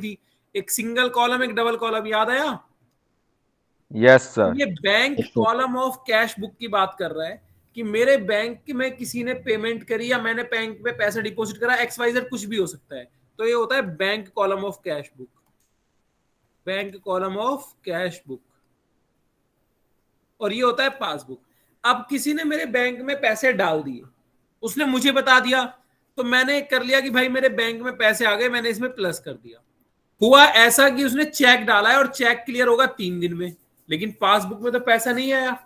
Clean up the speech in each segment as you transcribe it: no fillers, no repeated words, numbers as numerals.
थी, एक single column एक डबल कॉलम, याद आया? Yes sir. ये bank column of cash book की बात कर रहा है कि मेरे बैंक में किसी ने पेमेंट करी या मैंने बैंक में पैसा डिपॉजिट करा, XYZ कुछ भी हो सकता है, तो ये होता है bank column of cash book, bank column of cash book. और ये होता है पासबुक। अब किसी ने मेरे बैंक में पैसे डाल दिए, उसने मुझे बता दिया, तो मैंने कर लिया कि भाई मेरे बैंक में पैसे आ गए, मैंने इसमें प्लस कर दिया। हुआ ऐसा कि उसने चेक डाला है और चेक क्लियर होगा 3 दिन में, लेकिन पासबुक में तो पैसा नहीं आया,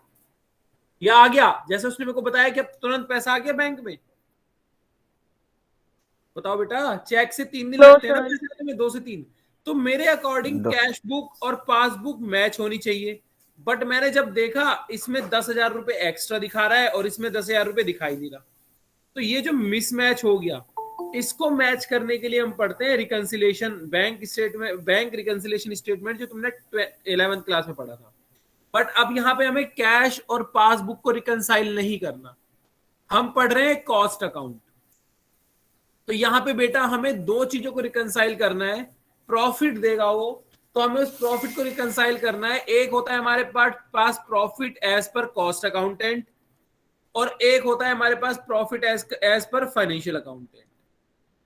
या आ गया जैसे उसने मेरे को बताया कि अब तुरंत पैसा आ गया बैंक में। बताओ बेटा, चेक से 3 दिन नो लगते हैं ना सर। पैसे आने में, 2 से 3। तो मेरे अकॉर्डिंग कैश बुक और पासबुक मैच होनी चाहिए, बट मैंने जब देखा इसमें 10,000 रुपए एक्स्ट्रा दिखा रहा है और इसमें 10,000 रुपए दिखाई नहीं रहा, तो ये जो मिसमैच हो गया, इसको मैच करने के लिए हम पढ़ते हैं reconciliation, bank statement, bank reconciliation statement, जो तुमने 11th क्लास में पढ़ा था। बट अब यहां पे हमें कैश और पासबुक को रिकंसाइल नहीं करना, हम पढ़ रहे हैं कॉस्ट अकाउंट। तो यहां पे बेटा हमें दो चीजों को रिकंसाइल करना है, प्रॉफिट देगा वो, तो हमें उस प्रॉफिट को रिकंसाइल करना है। एक होता है हमारे पास profit as per cost accountant, और एक होता है हमारे पास profit as per financial accountant.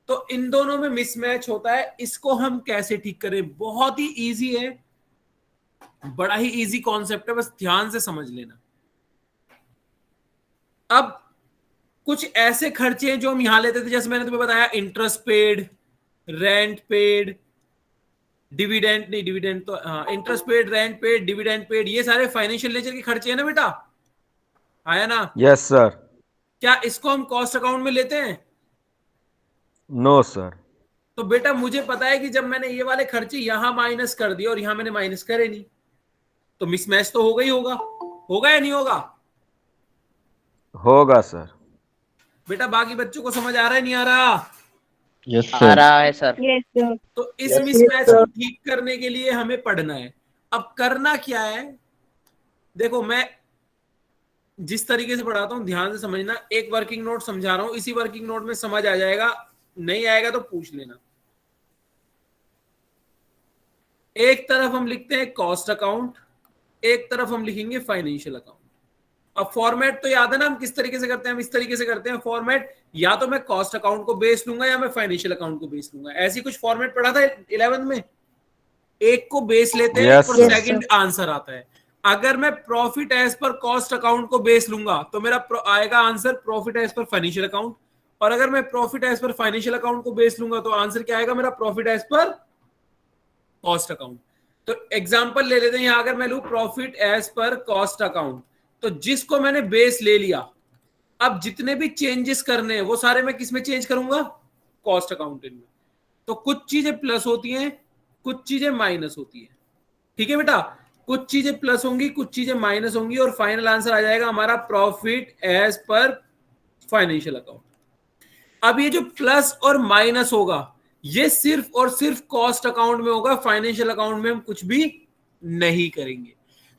तो इन दोनों में मिसमैच होता है, इसको हम कैसे ठीक करें? बहुत ही इजी है, बड़ा ही इजी कॉन्सेप्ट है, बस ध्यान से समझ लेना। अब कुछ ऐसे खर्चे हैं जो हम यहां लेते थे, जैसे मैंने तुम्हें बताया, interest paid, rent paid, dividend नहीं, डिविडेंड तो हाँ, interest paid, rent paid, dividend paid, ये सारे फाइनेंशियल नेचर के खर्चे हैं ना बेटा, आया ना? Yes sir. क्या इसको हम कॉस्ट अकाउंट में लेते हैं? No sir. तो बेटा मुझे पता है कि जब मैंने ये वाले खर्चे यहां माइनस कर दिए और यहां मैंने माइनस करे नहीं, तो मिसमैच तो होगा ही होगा, होगा या नहीं होगा? होगा सर। बेटा बाकी बच्चों को समझ आ रहा है नहीं आ रहा? यस आ सर। रहा है सर। Yes sir. तो इस Yes, मिसमैच sir. को ठीक करने के लिए हमें पढ़ना है। अब करना क्या है, देखो मैं जिस तरीके से पढ़ाता हूं ध्यान से समझना, एक वर्किंग नोट समझा रहा हूं, इसी वर्किंग नोट में समझ आ जाएगा, नहीं आएगा तो पूछ लेना। एक तरफ हम लिखते हैं कॉस्ट अकाउंट, एक तरफ हम लिखेंगे फाइनेंशियल अकाउंट। अब फॉर्मेट तो याद है ना, हम किस तरीके से करते हैं? हम इस तरीके से करते हैं फॉर्मेट, या तो मैं कॉस्ट अकाउंट को बेस लूंगा या मैं फाइनेंशियल अकाउंट को बेस लूंगा, ऐसी कुछ फॉर्मेट पढ़ा था 11th में। एक को बेस लेते हैं Yes, और sir. सेकंड आंसर आता है। अगर मैं profit as per cost account को बेस लूंगा तो मेरा आएगा answer profit as per financial account, और अगर मैं profit as per financial account को बेस लूंगा तो आंसर क्या आएगा मेरा? Profit as per cost account. तो एग्जांपल ले लेते हैं यहां, अगर मैं लूं profit as per cost account, तो जिसको मैंने बेस ले लिया, अब जितने भी चेंजेस करने हैं वो सारे मैं किस में चेंज करूंगा? कॉस्ट अकाउंटेंट में। तो कुछ चीजें प्लस होती हैं, कुछ चीजें माइनस होती हैं, ठीक है बेटा? कुछ चीजें प्लस होंगी, कुछ चीजें माइनस होंगी, और फाइनल आंसर आ जाएगा हमारा profit as per financial account. अब ये जो प्लस और माइनस होगा, ये सिर्फ और सिर्फ कॉस्ट अकाउंट में होगा, फाइनेंशियल अकाउंट में हम कुछ भी नहीं करेंगे।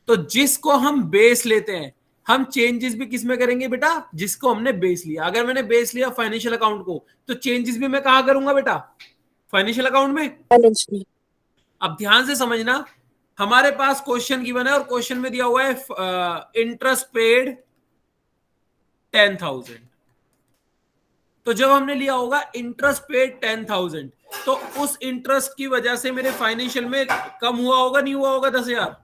तो जिसको हम बेस लेते हैं, हम चेंजेस भी किस में करेंगे बेटा? जिसको हमने बेस लिया। अगर मैंने बेस लिया फाइनेंशियल अकाउंट को, तो चेंजेस भी मैं कहां करूंगा बेटा? फाइनेंशियल अकाउंट में। फाइनेंशियल। अब ध्यान से समझना, हमारे पास क्वेश्चन गिवन है और क्वेश्चन में दिया हुआ है इंटरेस्ट पेड 10,000। तो जब हमने लिया होगा इंटरेस्ट पेड 10,000, तो उस इंटरेस्ट की वजह से मेरे फाइनेंशियल में कम हुआ होगा, नहीं हुआ होगा 10,000?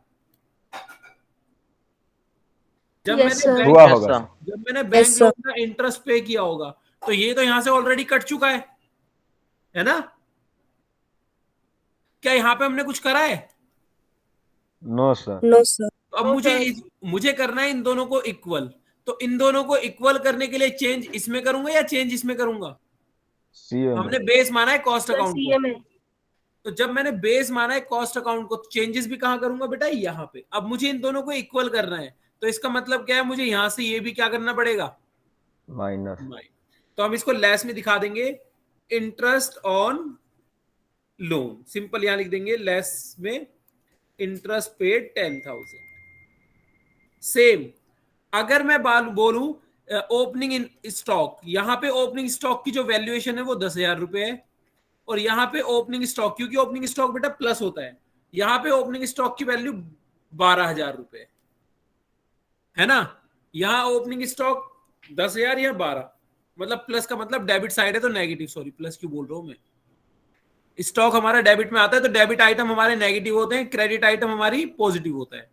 जब Yes, मैंने sir. बैंक हुआ यस होगा सर। सर। जब मैंने Yes, बैंक sir. लोन का इंटरेस्ट पे किया होगा, तो ये तो यहां से ऑलरेडी कट चुका है ना? क्या यहां पे हमने कुछ करा है? No sir. No sir. तो अब No, मुझे करना है इन दोनों को इक्वल। तो इन दोनों को इक्वल करने के लिए चेंज इसमें करूंगा या चेंज इसमें करूंगा? सीएम हमने बेस माना है कॉस्ट सर अकाउंट को, सीएम है। तो जब मैंने बेस माना है कॉस्ट अकाउंट को, चेंजेस भी कहां करूंगा बेटा? यहां पे। अब मुझे इन दोनों को इक्वल करना है, तो इसका मतलब क्या है? मुझे यहां से ये भी क्या करना पड़ेगा? माइनस। तो हम इसको लेस में दिखा देंगे, इंटरेस्ट ऑन लोन, सिंपल यहां लिख देंगे लेस में इंटरेस्ट पेड 10,000। सेम अगर मैं बोलूं ओपनिंग इन स्टॉक, यहां पे ओपनिंग स्टॉक की जो वैल्यूएशन है वो 10,000 रुपए है, और यहाँ पे ओपनिंग स्टॉक, क्योंकि ओपनिंग स्टॉक बेटा प्लस होता है, यहाँ पे ओपनिंग स्टॉक की वैल्यू 12,000 रुपए है ना। यहाँ ओपनिंग स्टॉक 10,000 या 12, मतलब प्लस का मतलब डेबिट साइड है तो नेगेटिव, सॉरी प्लस क्यों बोल रहा हूं मैं। स्टॉक हमारा डेबिट में आता है तो डेबिट आइटम हमारे नेगेटिव होते हैं, क्रेडिट आइटम हमारी पॉजिटिव होता है।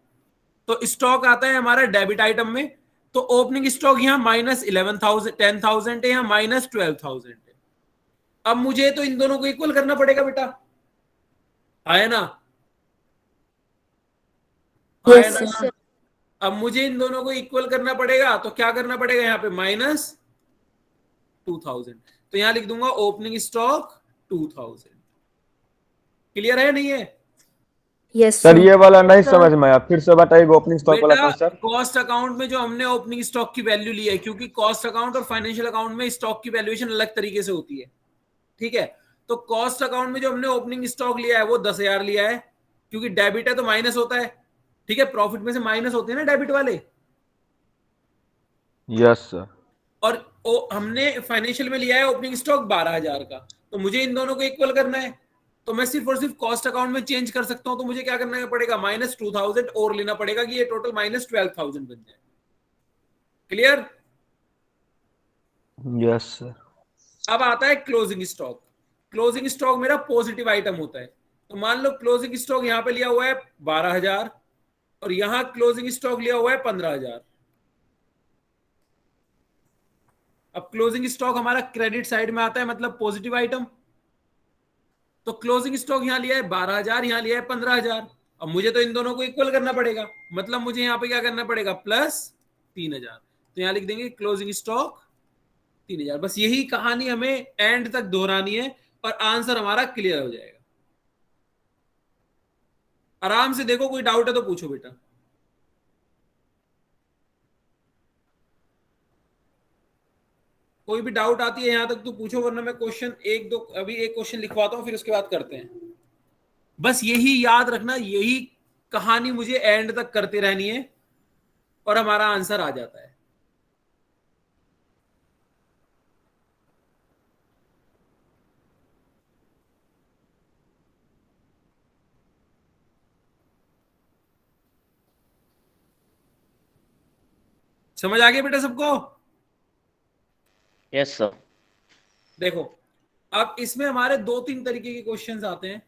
तो स्टॉक आता है हमारा डेबिट आइटम में, तो ओपनिंग स्टॉक यहाँ -11,000 10,000 है, यहाँ -12,000 है। अब मुझे तो इन दोनों को इक्वल करना पड़ेगा बेटा, आया ना, आया यस ना। सर। अब मुझे इन दोनों को इक्वल करना पड़ेगा, तो क्या करना पड़ेगा, यहाँ पे -2,000, तो यहां लिख दूंगा ओपनिंग स्टॉक 2,000। क्लियर है नहीं है? Yes sir sir. ये वाला नहीं समझ में आया, फिर से बताइए ओपनिंग स्टॉक वाला बेटा कंसेप्ट। कॉस्ट अकाउंट में जो हमने ओपनिंग स्टॉक की वैल्यू ली है, क्योंकि कॉस्ट अकाउंट और फाइनेंशियल अकाउंट में स्टॉक की वैल्यूएशन अलग तरीके से होती है, ठीक है। तो कॉस्ट अकाउंट में जो हमने ओपनिंग स्टॉक लिया है वो 10,000 लिया है, क्योंकि डेबिट है तो माइनस होता है, ठीक है, प्रॉफिट में से माइनस होते हैं ना डेबिट वाले। Yes sir. और हमने फाइनेंशियल में लिया है ओपनिंग स्टॉक 12,000 का, तो मुझे इन दोनों को इक्वल करना है, तो मैं सिर्फ और सिर्फ कॉस्ट अकाउंट में चेंज कर सकता हूं, तो मुझे क्या करना पड़ेगा, -2,000 और लेना पड़ेगा कि ये टोटल -12,000 बन जाए। क्लियर? Yes sir. अब आता है क्लोजिंग स्टॉक। क्लोजिंग स्टॉक मेरा पॉजिटिव आइटम होता है, तो मान लो क्लोजिंग स्टॉक यहां पे लिया हुआ है 12,000 और यहां क्लोजिंग स्टॉक लिया हुआ है 15,000। अब क्लोजिंग स्टॉक हमारा क्रेडिट साइड में आता है, मतलब पॉजिटिव आइटम, तो क्लोजिंग स्टॉक यहां लिया है 12,000, यहां लिया है 15,000। अब मुझे तो इन दोनों को इक्वल करना पड़ेगा, मतलब मुझे यहां पे क्या करना पड़ेगा, +3,000, तो यहां लिख देंगे क्लोजिंग स्टॉक 3,000। बस यही कहानी हमें एंड तक दोहरानी है और आंसर हमारा क्लियर हो जाएगा। आराम से देखो, कोई डाउट है तो पूछो बेटा। कोई भी डाउट आती है यहां तक तो पूछो, वरना मैं क्वेश्चन एक दो अभी एक क्वेश्चन लिखवाता हूं, फिर उसके बाद करते हैं। बस यही याद रखना, यही कहानी मुझे एंड तक करते रहनी है और हमारा आंसर आ जाता है। समझ आ गया बेटा सबको? Yes sir. देखो अब इसमें हमारे 2-3 तरीके के क्वेश्चंस आते हैं।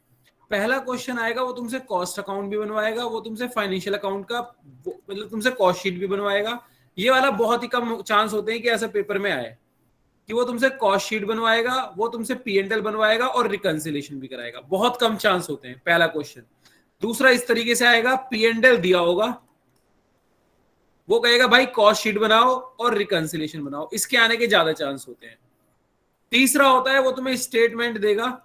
पहला क्वेश्चन आएगा, वो तुमसे कॉस्ट अकाउंट भी बनवाएगा, वो तुमसे फाइनेंशियल अकाउंट का मतलब तुमसे कॉस्ट शीट भी बनवाएगा। ये वाला बहुत ही कम चांस होते हैं कि ऐसा पेपर में आए, कि वो तुमसे कॉस्ट शीट बनवाएगा, वो तुमसे P&L बनवाएगा और रिकंसिलेशन भी कराएगा, बहुत कम चांस होते हैं। पहला क्वेश्चन। दूसरा इस तरीके से आएगा, P&L दिया होगा, वो कहेगा भाई कॉस्ट शीट बनाओ और रिकंसिलेशन बनाओ, इसके आने के ज्यादा चांस होते हैं। तीसरा होता है, वो तुम्हें स्टेटमेंट देगा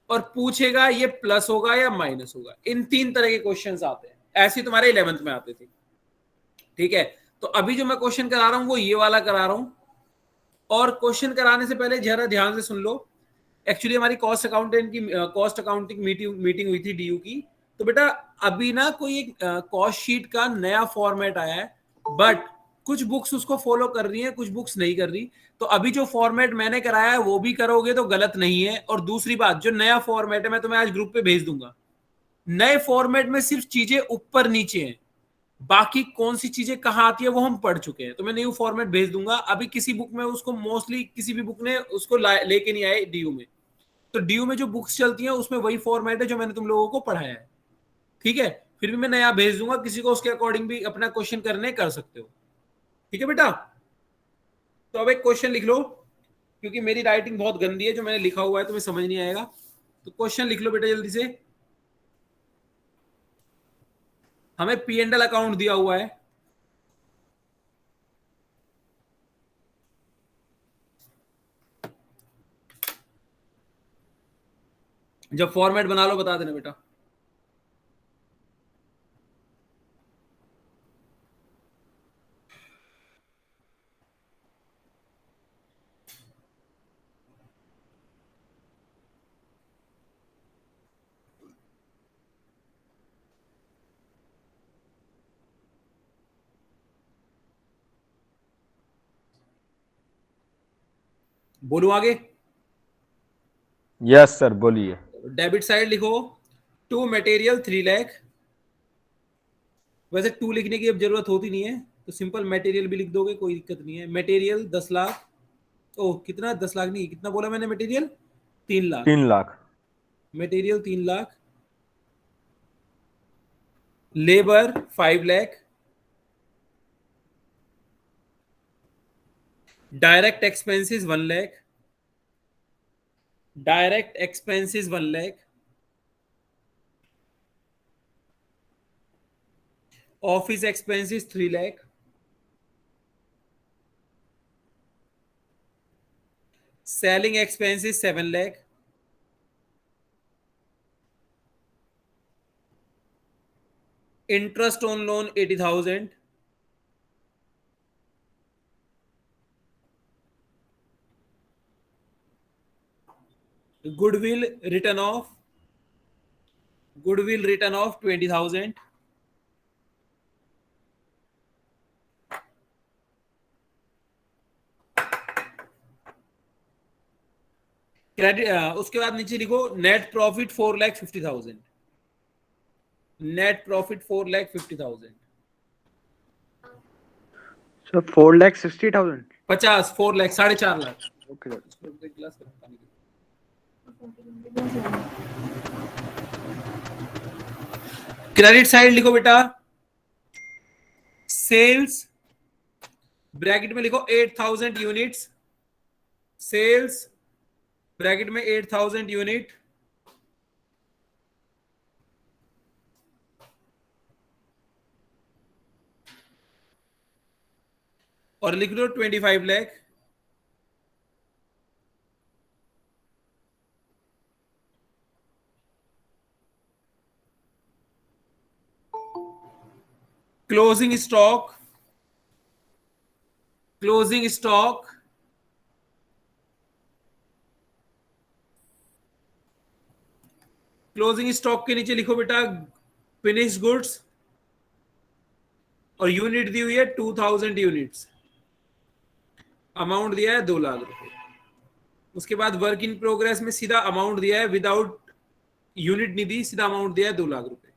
और पूछेगा ये प्लस होगा या माइनस होगा। इन 3 तरह के क्वेश्चंस आते हैं, ऐसे तुम्हारे 11th में आते थे, ठीक है। तो अभी जो मैं क्वेश्चन करा रहा हूं वो ये वाला करा रहा हूं, और क्वेश्चन कराने से पहले जरा ध्यान से सुन लो। एक्चुअली हमारी कॉस्ट अकाउंटिंग मीटिंग हुई थी डीयू की। तो बेटा अभी ना कोई एक कॉस्ट शीट का नया फॉर्मेट आया है, बट कुछ बुक्स उसको फॉलो कर रही हैं, कुछ बुक्स नहीं कर रही। तो अभी जो फॉर्मेट मैंने कराया है वो भी करोगे तो गलत नहीं है। और दूसरी बात, जो नया फॉर्मेट है मैं तुम्हें आज ग्रुप पे भेज दूंगा। नए फॉर्मेट में सिर्फ चीजें ऊपर नीचे हैं, बाकी कौन सी चीजें कहाँ आती है वो हम पढ़ चुके हैं। तो मैं न्यू फॉर्मेट भेज दूंगा। अभी किसी बुक में उसको मोस्टली किसी भी बुक ने उसको लेके नहीं आए डीयू में। तो डीयू में जो बुक्स चलती हैं उसमें वही फॉर्मेट है जो मैंने तुम लोगों को पढ़ाया है, ठीक है। फिर भी मैं नया भेज दूंगा, किसी को उसके अकॉर्डिंग भी अपना क्वेश्चन करने कर सकते हो, ठीक है बेटा। तो अब एक क्वेश्चन लिख लो, क्योंकि मेरी राइटिंग बहुत गंदी है, जो मैंने लिखा हुआ है तुम्हें समझ नहीं आएगा। तो क्वेश्चन लिख लो बेटा जल्दी से। हमें P&L अकाउंट दिया हुआ है, जब फॉर्मेट बना लो बता देना बेटा। बोलूं आगे? यस सर, बोलिए। डेबिट साइड लिखो, टू मटेरियल 3 लाख। वैसे टू लिखने की अब जरूरत होती नहीं है, तो सिंपल मटेरियल भी लिख दोगे, कोई दिक्कत नहीं है। मटेरियल 10 लाख। ओ कितना, 10 लाख नहीं, कितना बोला मैंने, material 3 lakh. 3 lakh. Material 3 lakh. Labour 5 lakh. Direct expenses 1 lakh. Direct expenses 1 lakh. Office expenses 3 lakh. Selling expenses 7 lakh. Interest on loan 80,000। Goodwill return of, goodwill return of 20,000। Credit, उसके बाद नीचे लिखो net profit 4,50,000। Net profit 4,50,000। So 4,60,000. 50, 4 lakh, 4.5 lakh. Okay, sir. इसको एक गिलास करो पानी का। क्रेडिट साइड लिखो बेटा, सेल्स ब्रैकेट में लिखो 8,000 यूनिट्स। सेल्स ब्रैकेट में 8,000 यूनिट। और लिख लो 25 lakh. Closing stock, closing stock closing stock के नीचे लिखो बेटा फिनिश गुड्स, और यूनिट दी हुई है 2,000 यूनिट्स। अमाउंट दिया है 2 लाख रुपए। उसके बाद वर्क इन प्रोग्रेस में सीधा अमाउंट दिया है, विदाउट यूनिट नहीं दी, सीधा अमाउंट दिया है 2 लाख रुपए।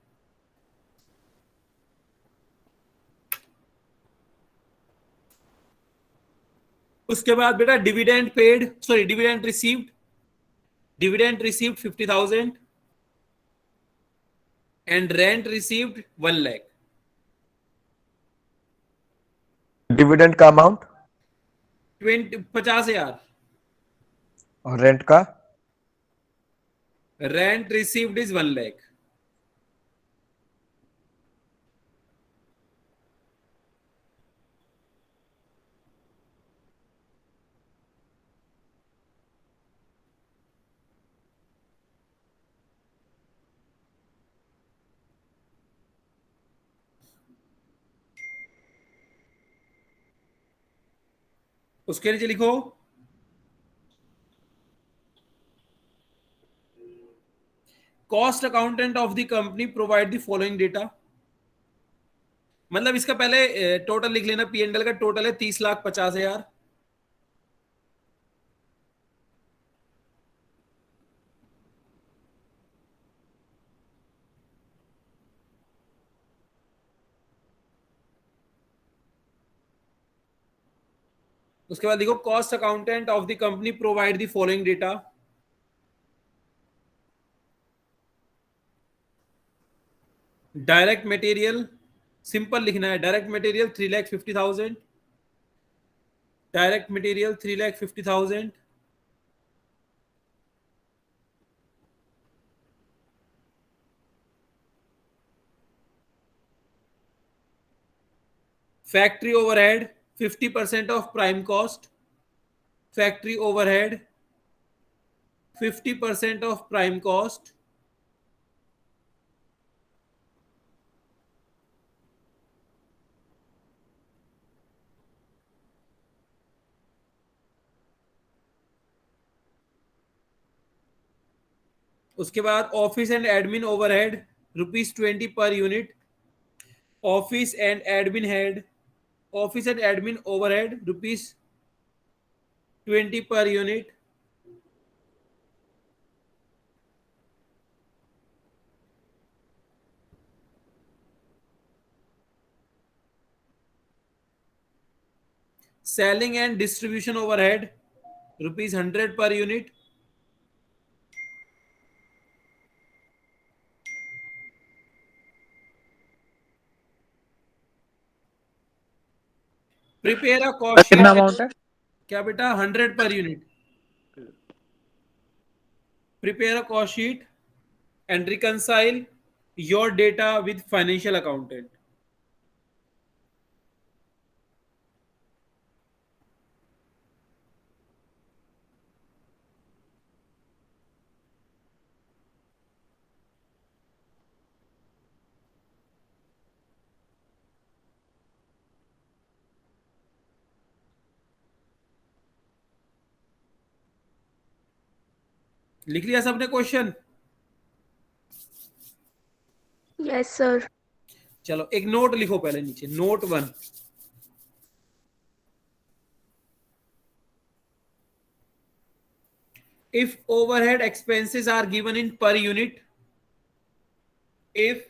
उसके बाद बेटा dividend paid, sorry dividend received, dividend received 50,000 and rent received 1 lakh. Dividend का अमाउंट 50,000। और रेंट का? Rent received is 1 lakh. उसके नीचे लिखो cost accountant of the company provide the following data. मतलब इसका पहले टोटल लिख लेना, पीएनएल का टोटल है 30,50,000। उसके बाद लिखो cost accountant of the company provide the following data. Direct material simple लिखना है, direct material 3,50,000। Direct material 3,50,000। Factory overhead 50% of prime cost. Factory overhead 50% of prime cost. उसके बाद office and admin overhead ₹20 per unit. Office and admin head, office and admin overhead ₹20 per unit. Selling and distribution overhead ₹100 per unit. Prepare a cost कितना sheet. Amount है? क्या बेटा? 100 per unit. Prepare a cost sheet and reconcile your data with financial accountant. लिख लिया सबने question? Yes sir. चलो एक note लिखो पहले नीचे. Note 1. If overhead expenses are given in per unit, if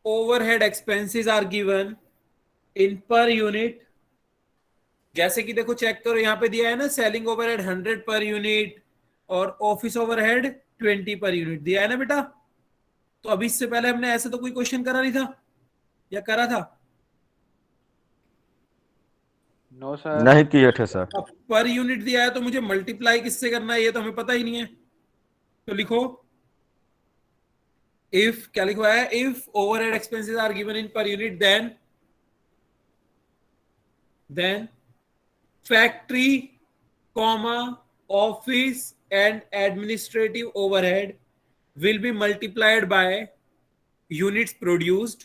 overhead expenses are given in per unit, जैसे कि देखो चेक करो, यहां पे दिया है ना सेलिंग ओवरहेड 100 पर यूनिट और ऑफिस ओवरहेड 20 पर यूनिट दिया है ना बेटा. तो अभी इससे पहले हमने ऐसे तो कोई क्वेश्चन करा नहीं था, या करा था? No sir. नहीं किए थे सर. अब पर यूनिट दिया है तो मुझे मल्टीप्लाई किससे करना है ये तो हमें पता ही नहीं है. तो लिखो इफ, क्या लिखवा है? If overhead expenses are given in per unit then factory comma office and administrative overhead will be multiplied by units produced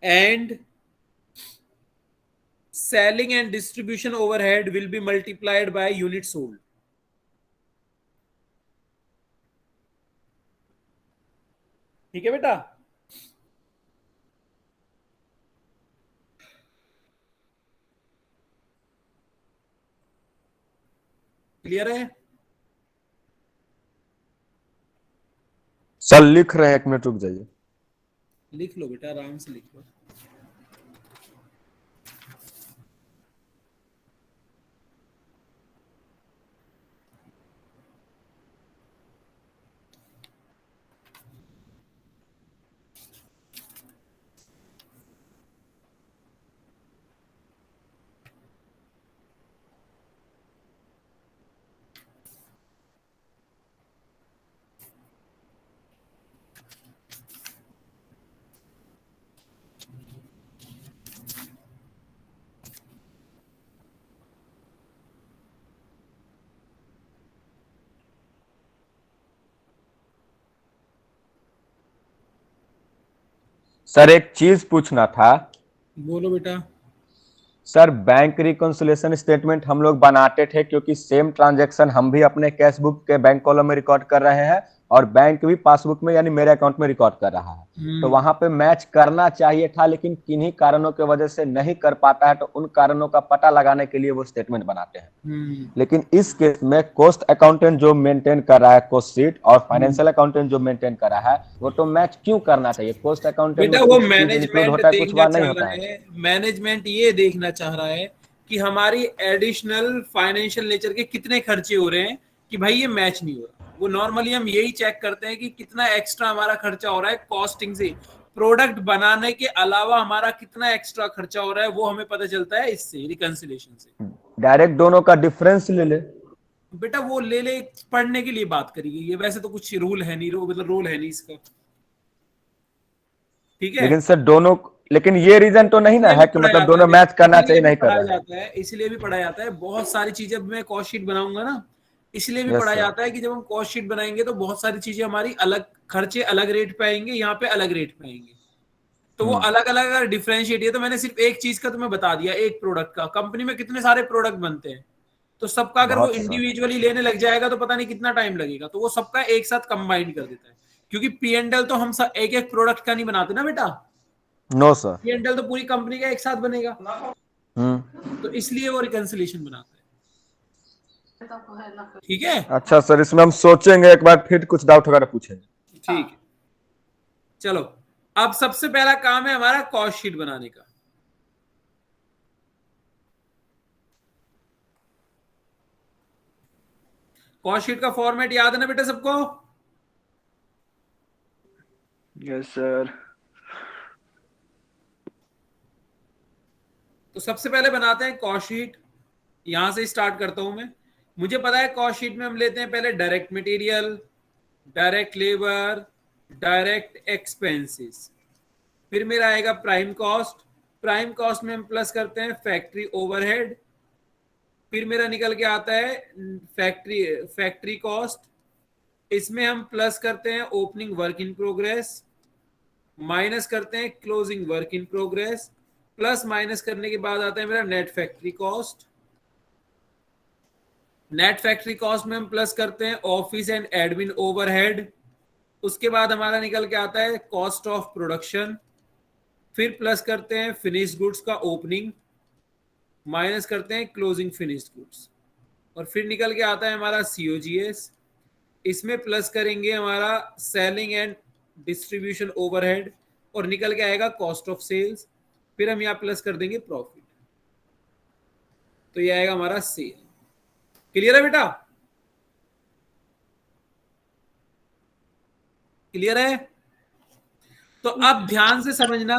and selling and distribution overhead will be multiplied by units sold. ठीक है बेटा? Clear है? Sir लिख रहे हैं, 1 minute रुक जाइए. लिख लो बेटा, आराम से लिख लो. सर एक चीज पूछना था. बोलो बेटा. सर बैंक रिकॉन्सिलेशन स्टेटमेंट हम लोग बनाते थे क्योंकि सेम ट्रांजैक्शन हम भी अपने कैश बुक के बैंक कॉलम में रिकॉर्ड कर रहे हैं और बैंक भी पासबुक में यानी मेरे अकाउंट में रिकॉर्ड कर रहा है. तो वहां पे मैच करना चाहिए था, लेकिन किन्हीं कारणों की वजह से नहीं कर पाता है, तो उन कारणों का पता लगाने के लिए वो स्टेटमेंट बनाते हैं. लेकिन इस केस में कॉस्ट अकाउंटेंट जो मेंटेन कर रहा है कॉस्ट शीट और फाइनेंशियल अकाउंटेंट जो मेंटेन कर रहा है, वो तो मैच क्यों करना चाहिए? कॉस्ट अकाउंटेंट बेटा में वो कुछ चीज इंक्लूड मैनेजमेंट होता है, कुछ देखना बार नहीं चाह होता रहा है. है. मैनेजमेंट ये देखना चाह रहा है कि हमारी एडिशनल फाइनेंशियल नेचर के कितने खर्चे हो रहे हैं कि भाई ये मैच नहीं हो रहा. वो नॉर्मली हम यही चेक करते हैं कि कितना एक्स्ट्रा हमारा खर्चा हो रहा है कॉस्टिंग से. प्रोडक्ट बनाने के अलावा हमारा कितना एक्स्ट्रा खर्चा हो रहा है वो हमें पता चलता है इससे, रिकंसिलेशन से. डायरेक्ट दोनों का डिफरेंस ले ले. बेटा वो ले ले, पढ़ने के लिए बात करी गई है, वैसे तो कुछ रूल है नहीं, मतलब रोल है नहीं इसका. ठीक है, लेकिन सर दोनों, लेकिन ये रीजन तो नहीं ना है कि मतलब दोनों मैच करना चाहिए, नहीं कर रहे हैं. इसलिए भी पढ़ा जाता है बहुत सारी चीजें. मैं कॉस्ट शीट बनाऊंगा ना, इसलिए भी Yes, पढ़ा sir. जाता है कि जब हम कॉस्ट शीट बनाएंगे तो बहुत सारी चीजें हमारी अलग, खर्चे अलग रेट पे आएंगे, यहाँ पे अलग रेट पे आएंगे. तो वो अलग अलग अगर डिफरेंशिएट है, तो मैंने सिर्फ एक चीज का तुम्हें बता दिया, एक प्रोडक्ट का. कंपनी में कितने सारे प्रोडक्ट बनते हैं, तो सबका अगर वो बहुत इंडिविजुअली लेने लग जाएगा तो पता नहीं कितना टाइम लगेगा. तो वो सबका एक साथ कंबाइंड कर देता है, क्योंकि P&L तो हम एक एक प्रोडक्ट का नहीं बनाते ना बेटा. No sir. P&L तो पूरी कंपनी का एक साथ बनेगा, तो इसलिए वो रिकंसिलेशन बनाता है. ठीक है, अच्छा सर, इसमें हम सोचेंगे एक बार, फिर कुछ डाउट वगैरह पूछेंगे. ठीक है. चलो अब सबसे पहला काम है हमारा कॉस्ट शीट बनाने का। कॉस्ट शीट का फॉर्मेट याद है ना बेटा सबको? Yes sir. तो सबसे पहले बनाते हैं कॉस्ट शीट। यहां से स्टार्ट करता हूं मैं। मुझे पता है कॉस्ट शीट में हम लेते हैं पहले direct material, direct labour, direct expenses. फिर मेरा आएगा प्राइम कॉस्ट। प्राइम कॉस्ट में हम प्लस करते हैं फैक्ट्री ओवरहेड। फिर मेरा निकल के आता है फैक्ट्री कॉस्ट। इसमें हम प्लस करते हैं opening work in progress, minus करते हैं closing work in progress, plus minus करने के बाद आता है मेरा net factory cost. Net factory cost में हम प्लस करते हैं ऑफिस एंड एडमिन ओवरहेड। उसके बाद हमारा निकल के आता है कॉस्ट ऑफ प्रोडक्शन। फिर प्लस करते हैं फिनिश गुड्स का ओपनिंग, माइनस करते हैं क्लोजिंग फिनिश गुड्स, और फिर निकल के आता है हमारा सीओजीएस। इसमें प्लस करेंगे हमारा सेलिंग एंड डिस्ट्रीब्यूशन ओवरहेड, और निकल के आएगा कॉस्ट ऑफ सेल्स। फिर हम यहाँ प्लस कर देंगे प्रॉफिट, तो ये आएगा हमारा सेल। क्लियर है बेटा? क्लियर है? तो अब ध्यान से समझना,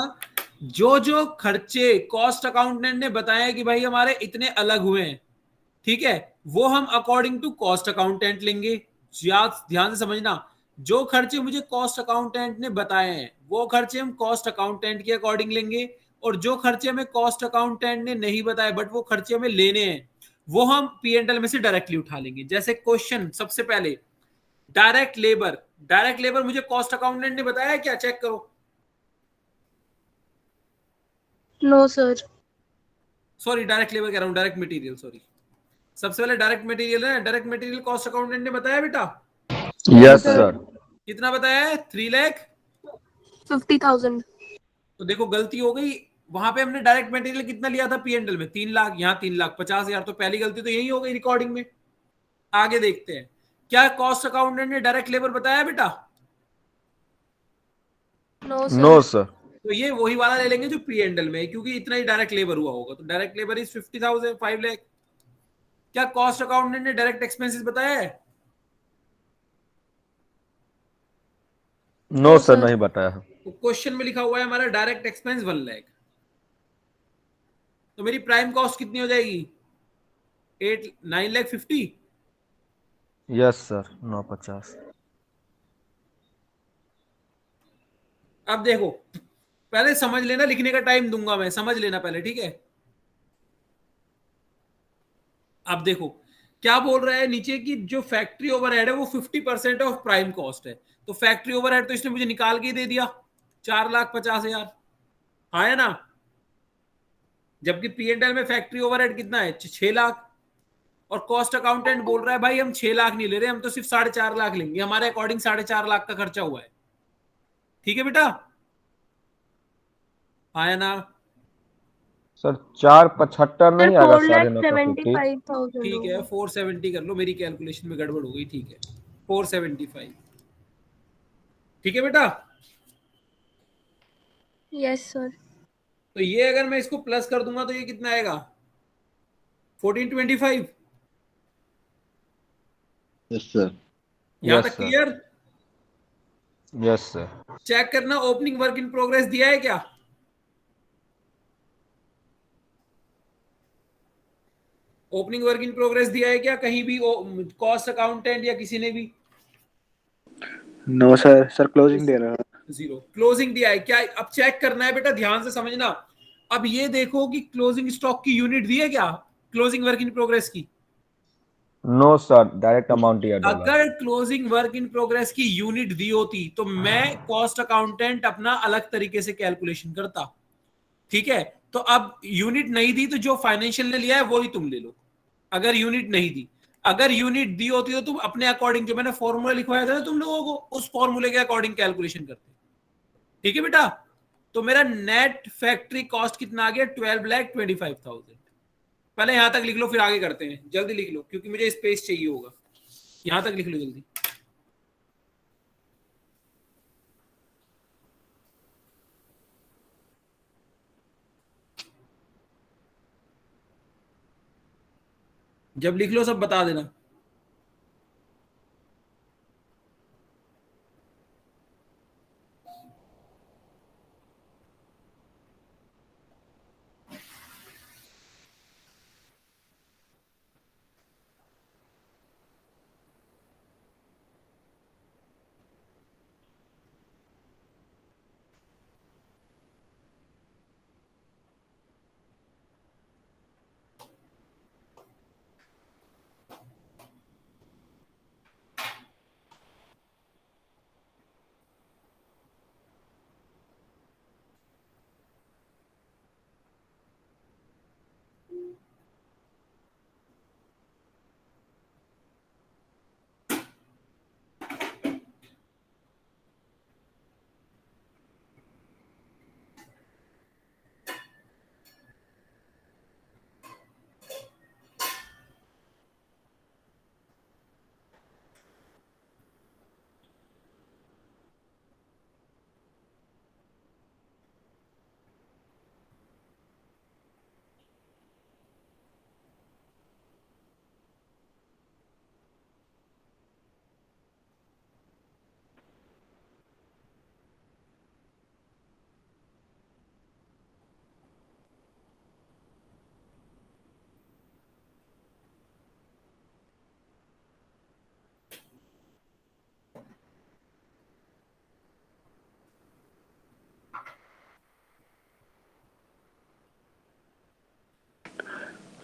जो जो खर्चे कॉस्ट अकाउंटेंट ने बताया कि भाई हमारे इतने अलग हुए हैं, ठीक है, वो हम अकॉर्डिंग टू कॉस्ट अकाउंटेंट लेंगे। ध्यान से समझना, जो खर्चे मुझे कॉस्ट अकाउंटेंट ने बताए हैं वो खर्चे हम कॉस्ट अकाउंटेंट के अकॉर्डिंग लेंगे, और जो खर्चे हमें कॉस्ट अकाउंटेंट ने नहीं बताए बट वो खर्चे हमें लेने हैं वो हम P&L में से डायरेक्टली उठा लेंगे। जैसे क्वेश्चन सबसे पहले डायरेक्ट लेबर। डायरेक्ट लेबर मुझे कॉस्ट अकाउंटेंट ने बताया क्या? चेक करो। No, sir. Sorry, direct labour कह रहा हूं, डायरेक्ट मटेरियल, सॉरी। सबसे पहले डायरेक्ट मटेरियल है। डायरेक्ट मटेरियल कॉस्ट अकाउंटेंट ने बताया बेटा? Yes sir. कितना बताया है? 50,000. तो देखो गलती हो गई। वहां पे हमने डायरेक्ट मटेरियल कितना लिया था P&L में? 3 लाख। यहाँ 3,50,000। तो पहली गलती तो यही हो गई रिकॉर्डिंग में। आगे देखते हैं, क्या कॉस्ट अकाउंटेंट ने डायरेक्ट लेबर बताया बेटा? No, sir. No sir. तो ये वही वाला ले लेंगे जो P&L में है, क्योंकि इतना ही डायरेक्ट लेबर हुआ होगा। तो डायरेक्ट लेबर इज 50,000, 5 लाख। क्या कॉस्ट अकाउंटेंट ने डायरेक्ट एक्सपेंसेस बताया है? No No, sir, sir. नहीं बताया है। तो क्वेश्चन में लिखा हुआ है हमारा डायरेक्ट एक्सपेंस 1 लाख। तो मेरी प्राइम कॉस्ट कितनी हो जाएगी? 9,50,000। Yes sir, 950। अब देखो, पहले समझ लेना, लिखने का टाइम दूंगा मैं, समझ लेना पहले, ठीक है? अब देखो क्या बोल रहा है नीचे की, जो फैक्ट्री ओवरहेड है वो 50% ऑफ प्राइम कॉस्ट है। तो फैक्ट्री ओवरहेड तो इसने मुझे निकाल के ही दे दिया, 4,50,000 आया ना। जबकि P&L में फैक्ट्री ओवरहेड कितना है? 6 लाख। और कॉस्ट अकाउंटेंट बोल रहा है भाई हम 6 लाख नहीं ले रहे, हम तो सिर्फ 4.5 लाख लेंगे, हमारे अकॉर्डिंग 4.5 लाख का खर्चा हुआ है। ठीक है बेटा? आया ना? सर 475 Sir, नहीं आएगा? 9.5 4,75,000 ठीक है, होगा. 470 कर लो, मेरी कैलकुलेशन में गड़बड़ हो गई। ठीक है, 475। ठीक है बेटा? Yes, sir. तो ये अगर मैं इसको प्लस कर दूंगा तो ये कितना आएगा? 1425। Yes sir. यहां यस तक sir. Clear? Yes sir. Check करना ओपनिंग वर्क इन प्रोग्रेस दिया है क्या? ओपनिंग वर्क इन प्रोग्रेस दिया है क्या कहीं भी, कॉस्ट अकाउंटेंट या किसी ने भी? No sir. सर क्लोजिंग दे रहा है। 0। क्लोजिंग दिया है क्या? अब चेक करना है बेटा, ध्यान से समझना। अब ये देखो कि क्लोजिंग स्टॉक की यूनिट दी है क्या क्लोजिंग वर्क इन प्रोग्रेस की? नो सर, डायरेक्ट अमाउंट दिया डॉलर। अगर क्लोजिंग वर्क इन प्रोग्रेस की यूनिट दी होती तो मैं कॉस्ट अकाउंटेंट अपना अलग तरीके से कैलकुलेशन करता। ठीक है? तो अब यूनिट नहीं दी तो जो फाइनेंशियल ने लिया है वो ही तुम ले लो। अगर यूनिट नहीं दी, अगर यूनिट दी होती तो तुम अपने अकॉर्डिंग, जो मैंने फॉर्मूला लिखवाया था ना तुम लोगों को, उस फॉर्मूले के अकॉर्डिंग कैलकुलेशन करते। ठीक है बेटा? तो मेरा नेट फैक्ट्री कॉस्ट कितना आ गया? 12,25,000। पहले यहां तक लिख लो, फिर आगे करते हैं। जल्दी लिख लो क्योंकि मुझे स्पेस चाहिए होगा। यहां तक लिख लो जल्दी। जब लिख लो सब बता देना।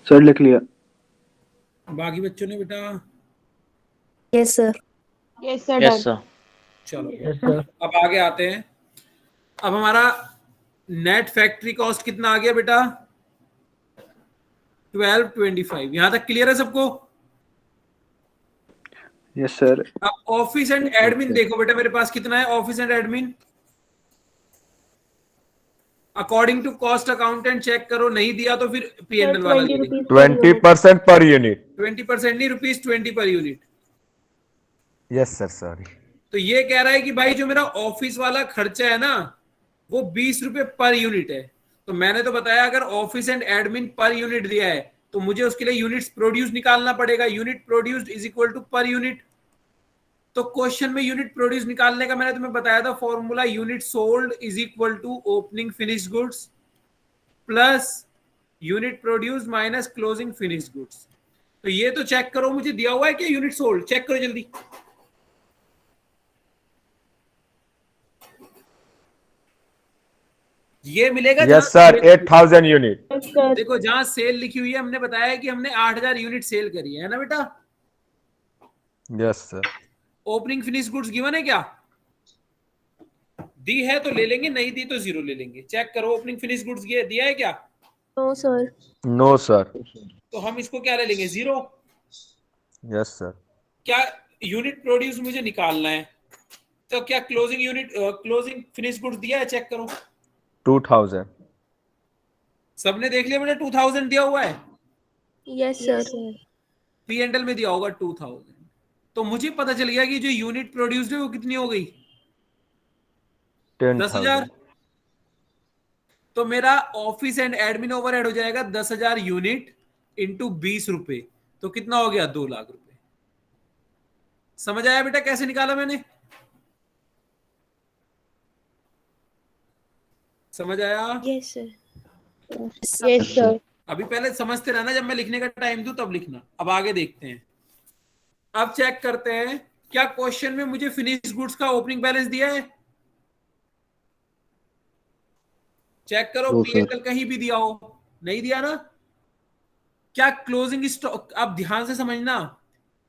सर लिख लिया। बाकी बच्चों ने बेटा? Yes sir. Yes sir. Yes sir. चलो अब आगे आते हैं। अब हमारा नेट फैक्ट्री कॉस्ट कितना आ गया बेटा? 1225। यहां तक क्लियर है सबको? Yes sir. अब ऑफिस एंड एडमिन देखो बेटा, मेरे पास कितना है office and admin? According to cost accountant check करो, नहीं दिया तो फिर पीएनएल वाला ले लेंगे। 20% पर यूनिट। 20% नहीं, ₹20 per unit. Yes sir, sorry. तो ये कह रहा है कि भाई जो मेरा ऑफिस वाला खर्चा है ना वो ₹20 पर यूनिट है। तो मैंने तो बताया अगर office and admin per unit दिया है तो मुझे उसके लिए यूनिट्स प्रोड्यूस निकालना पड़ेगा। Unit produced is equal to per unit. तो क्वेश्चन में यूनिट प्रोड्यूस निकालने का मैंने तुम्हें बताया था formula, unit sold is equal to opening finish goods plus unit produce minus closing finish goods. तो ये तो चेक करो, मुझे दिया हुआ है कि यूनिट सोल्ड, चेक करो जल्दी। ये मिलेगा यस सर, 8000 यूनिट। देखो जहां सेल लिखी हुई है हमने बताया कि हमने 8000 यूनिट सेल करी है ना बेटा? Yes sir. Opening finish goods given है क्या? दी है तो ले लेंगे, नहीं दी तो जीरो ले लेंगे। चेक करो ओपनिंग फिनिश गुड्स दिया है क्या? No sir. No sir. तो हम इसको क्या ले लेंगे? जीरो। Yes sir. क्या यूनिट प्रोड्यूस मुझे निकालना है, तो क्या क्लोजिंग फिनिश गुड्स दिया है? चेक करो। 2000। सबने देख लिया बेटा 2000 दिया हुआ है। Yes sir. P and L में दिया होगा 2000। तो मुझे पता चल गया कि जो यूनिट प्रोड्यूस्ड है वो कितनी हो गई? 10,000। तो मेरा ऑफिस एंड एडमिन ओवरहेड हो जाएगा 10,000 यूनिट इंटू ₹20। तो कितना हो गया? 2 लाख रुपए। समझ आया बेटा कैसे निकाला मैंने? समझ आया? Yes sir. Yes sir. अभी पहले समझते रहना, जब मैं लिखने का टाइम दूं तब लिखना। अब आगे देखते हैं। अब चेक करते हैं क्या क्वेश्चन में मुझे फिनिश गुड्स का ओपनिंग बैलेंस दिया है? चेक करो पीएनएल कहीं भी दिया हो, नहीं दिया ना? क्या क्लोजिंग स्टॉक, आप ध्यान से समझना,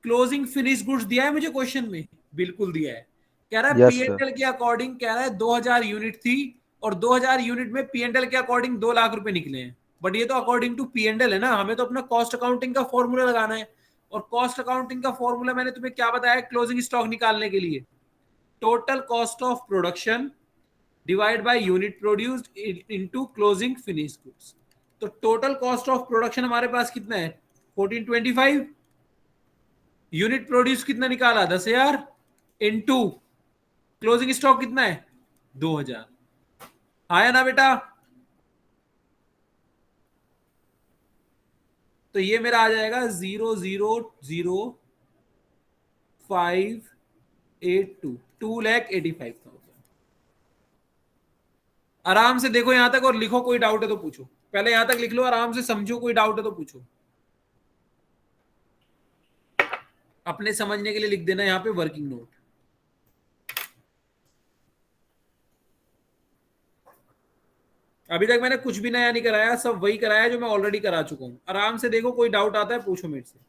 क्लोजिंग फिनिश गुड्स दिया है मुझे क्वेश्चन में? बिल्कुल दिया है। कह रहा है Yes, पीएनएल के अकॉर्डिंग, कह रहा है 2000 यूनिट थी और 2000 यूनिट में पीएनएल के अकॉर्डिंग 2 लाख रुपए निकले हैं। बट ये तो अकॉर्डिंग टू पीएनएल है ना, हमें तो अपना कॉस्ट अकाउंटिंग का फॉर्मूला लगाना है। और कॉस्ट अकाउंटिंग का फॉर्मूला मैंने तुम्हें क्या बताया क्लोजिंग स्टॉक निकालने के लिए? Total cost of production divide by unit produced into closing finish goods. तो टोटल कॉस्ट ऑफ प्रोडक्शन हमारे पास कितना है? 1425। यूनिट प्रोड्यूस कितना निकाला? 10,000 इनटू क्लोजिंग स्टॉक कितना है? 2,000। आया ना बेटा? तो ये मेरा आ जाएगा 0000582, 2,85,000। आराम से देखो यहां तक और लिखो, कोई डाउट है तो पूछो। पहले यहां तक लिख लो, आराम से समझो, कोई डाउट है तो पूछो। अपने समझने के लिए लिख देना यहाँ पे वर्किंग नोट। अभी तक मैंने कुछ भी नया नहीं कराया, सब वही कराया जो मैं ऑलरेडी करा चुका हूं। आराम से देखो, कोई डाउट आता है पूछो मेरे से।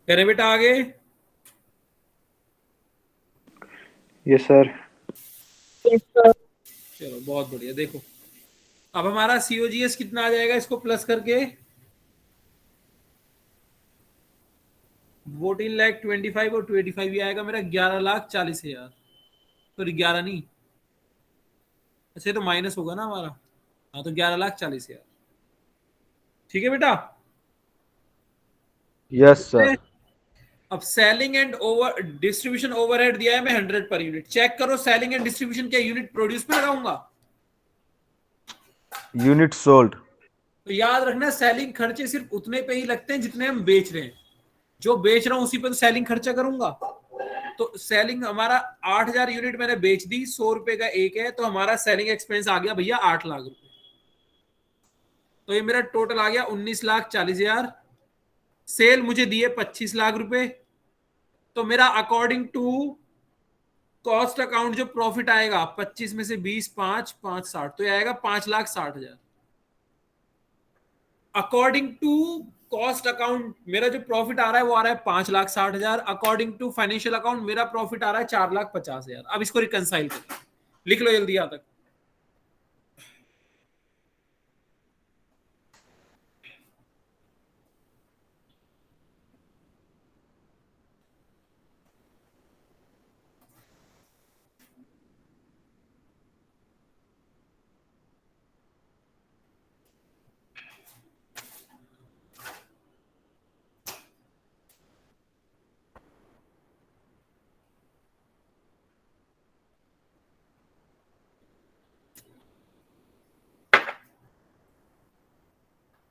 करे बेटा आगे। Yes sir. Yes, sir. चलो बहुत बढ़िया। देखो अब हमारा सीओजीएस कितना आ जाएगा इसको प्लस करके, 14,25,000 और 25 ये आएगा मेरा 11,40,000। सॉरी 11 नहीं, अच्छा ये तो माइनस होगा ना हमारा। हाँ तो 11,40,000। ठीक है बेटा। Yes sir. अब selling and over distribution overhead दिया है मैं 100 पर यूनिट। चेक करो सेलिंग एंड डिस्ट्रीब्यूशन क्या यूनिट प्रोड्यूस पे लगाऊंगा? Unit sold. तो याद रखना सेलिंग खर्चे सिर्फ उतने पे ही लगते हैं जितने हम बेच रहे हैं। जो बेच रहा हूं उसी पे तो सेलिंग खर्चा करूंगा। तो सेलिंग हमारा 8,000 यूनिट मैंने बेच दी, 100 रुपए का एक है, तो हमारा सेलिंग एक्सपेंस आ गया भैया 8 लाख रुपए। तो ये मेरा टोटल आ गया 19,40,000। सेल मुझे दिए 25 लाख रुपए। तो मेरा अकॉर्डिंग टू कॉस्ट अकाउंट जो प्रॉफिट आएगा 25 में से 20, 5, 5, 60, तो ये आएगा 5,60,000। अकॉर्डिंग टू कॉस्ट अकाउंट मेरा जो प्रॉफिट आ रहा है वो आ रहा है 5,60,000। अकॉर्डिंग टू फाइनेंशियल अकाउंट मेरा प्रॉफिट आ रहा है 4,50,000। अब इसको रिकंसाइल करें, लिख लो जल्दी यहां तक।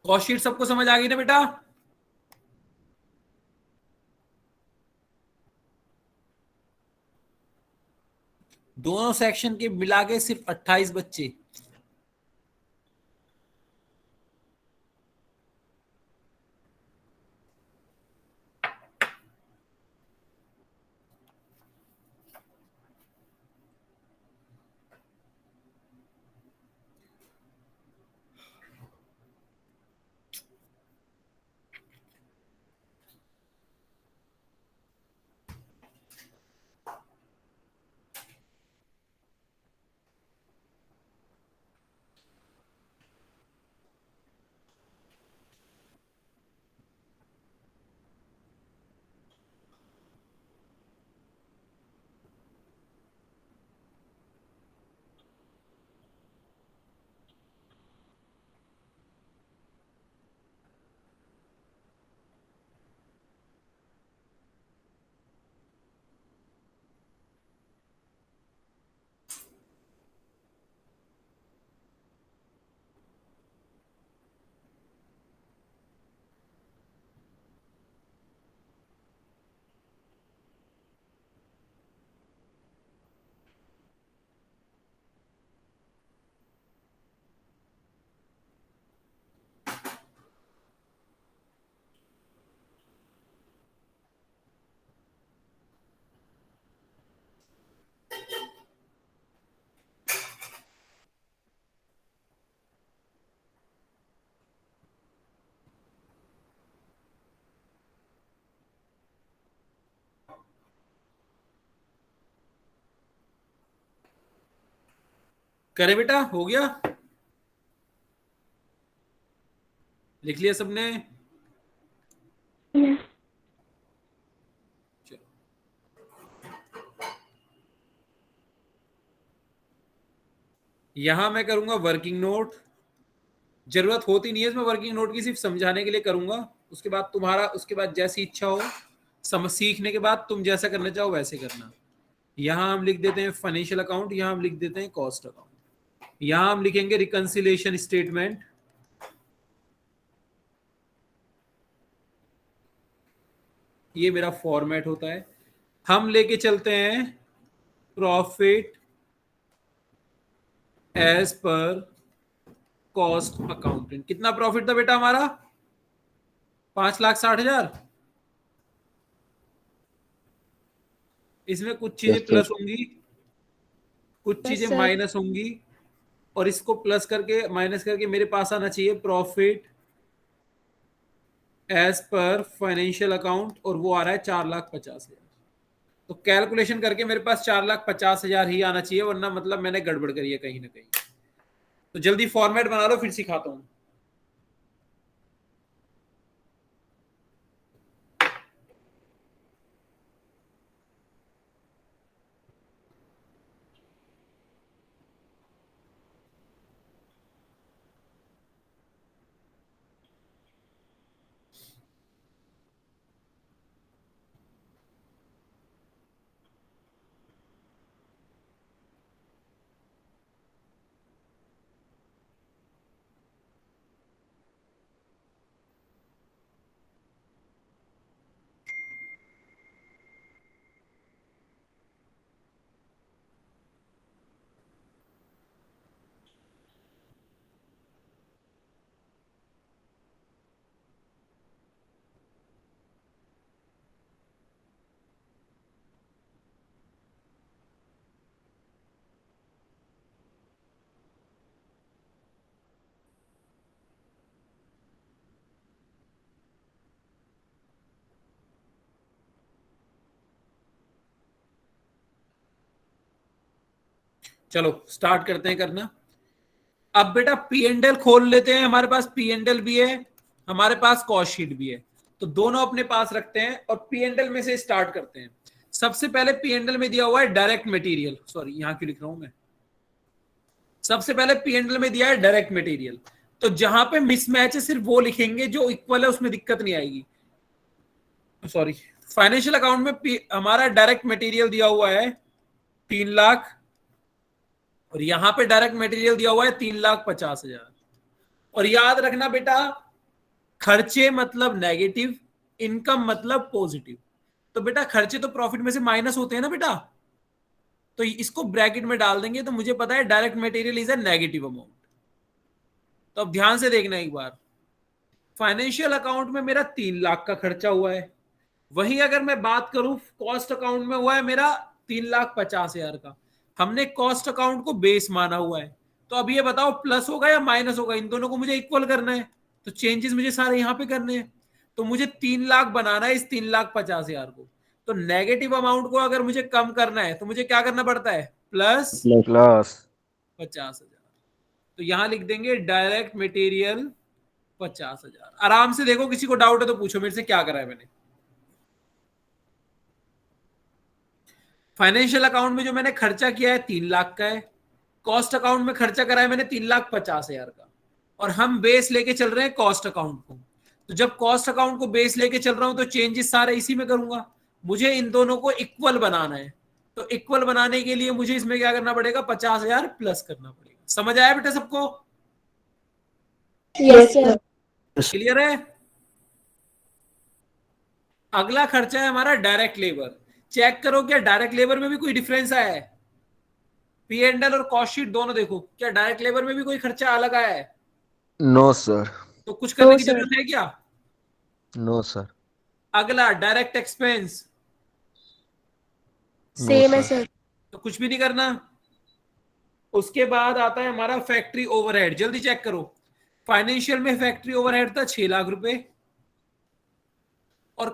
कॉस्ट शीट सबको समझ आ गई ना बेटा? दोनों सेक्शन के मिला के सिर्फ 28 बच्चे। करे बेटा, हो गया? लिख लिया सबने? चलो, यहां मैं करूंगा वर्किंग नोट। जरूरत होती नहीं है इसमें वर्किंग नोट की, सिर्फ समझाने के लिए करूंगा। उसके बाद तुम्हारा, उसके बाद जैसी इच्छा हो, सीखने के बाद तुम जैसा करना चाहो वैसे करना। यहां हम लिख देते हैं फाइनेंशियल अकाउंट, यहां हम लिख देते हैं कॉस्ट अकाउंट, यहां हम लिखेंगे रिकंसिलिएशन स्टेटमेंट। ये मेरा फॉर्मेट होता है। हम लेके चलते हैं profit as per cost accountant. कितना प्रॉफिट था बेटा हमारा? 5,60,000। इसमें कुछ चीजें प्लस होंगी, कुछ चीजें sir. माइनस होंगी, और इसको प्लस करके माइनस करके मेरे पास आना चाहिए profit as per financial account, और वो आ रहा है 4,50,000। तो कैलकुलेशन करके मेरे पास 4,50,000 ही आना चाहिए, वरना मतलब मैंने गड़बड़ करी है कहीं ना कहीं। तो जल्दी फॉर्मेट बना लो, फिर सिखाता हूं। चलो स्टार्ट करते हैं करना। अब बेटा पी एंड एल खोल लेते हैं। हमारे पास पी एंड एल भी है, हमारे पास कॉस्ट शीट भी है, तो दोनों अपने पास रखते हैं और पी एंड एल में से स्टार्ट करते हैं। सबसे पहले पी एंड एल में दिया हुआ है डायरेक्ट मटेरियल, सॉरी यहां क्यों लिख रहा हूं मैं। सबसे पहले पी एंड एल में दिया है डायरेक्ट मटेरियल, तो जहां पे मिसमैच है सिर्फ वो लिखेंगे, जो इक्वल है उसमें दिक्कत नहीं आएगी। सॉरी, फाइनेंशियल अकाउंट में हमारा डायरेक्ट मटेरियल दिया हुआ है 3 लाख, और यहां पे डायरेक्ट मटेरियल दिया हुआ है 3,50,000। और याद रखना बेटा, खर्चे मतलब नेगेटिव, इनकम मतलब पॉजिटिव। तो बेटा खर्चे तो प्रॉफिट में से माइनस होते हैं ना बेटा, तो इसको ब्रैकेट में डाल देंगे तो मुझे पता है direct material is a negative amount. तो अब ध्यान से देखना एक बार, फाइनेंशियल अकाउंट में मेरा 3 लाख का खर्चा हुआ है, वहीं अगर मैं बात करूं कॉस्ट अकाउंट में हुआ है मेरा 3,50,000 का। हमने कॉस्ट अकाउंट को बेस माना हुआ है, तो अब ये बताओ प्लस होगा या माइनस होगा, इन दोनों को मुझे इक्वल करना है, तो चेंजेस मुझे सारे यहां पे करने हैं। तो मुझे 3 लाख बनाना है इस 3,50,000 को, तो नेगेटिव अमाउंट को अगर मुझे कम करना है तो मुझे क्या करना पड़ता है, प्लस प्लस 50,000। तो यहां लिख देंगे डायरेक्ट मटेरियल 50,000। आराम से देखो, किसी को डाउट है तो पूछो मेरे से, क्या करा है मैंने। फाइनेंशियल अकाउंट में जो मैंने खर्चा किया है 3 लाख का है, कॉस्ट अकाउंट में खर्चा करा है मैंने 3,50,000 का, और हम बेस लेके चल रहे हैं कॉस्ट अकाउंट को। तो जब कॉस्ट अकाउंट को बेस लेके चल रहा हूं तो चेंजेस सारे इसी में करूंगा। मुझे इन दोनों को इक्वल बनाना है, तो इक्वल बनाने के लिए मुझे इसमें क्या करना पड़ेगा, 50,000 प्लस करना पड़ेगा। समझ आया बेटा सबको? Yes, sir. क्लियर है? अगला खर्चा है हमारा डायरेक्ट लेबर। चेक करो क्या डायरेक्ट लेबर में भी कोई डिफरेंस आया है? पी एंड एल और कॉस्ट शीट दोनों देखो, क्या डायरेक्ट लेबर में भी कोई खर्चा अलग आया है? No sir. तो कुछ करने No, की sir. जरूरत है क्या? No sir. अगला डायरेक्ट एक्सपेंस, Same है sir. तो कुछ भी नहीं करना। उसके बाद आता है हमारा फैक्ट्री ओवरहेड। जल्दी चेक करो, फाइनेंशियल में फैक्ट्री ओवरहेड था 6 लाख रुपए, और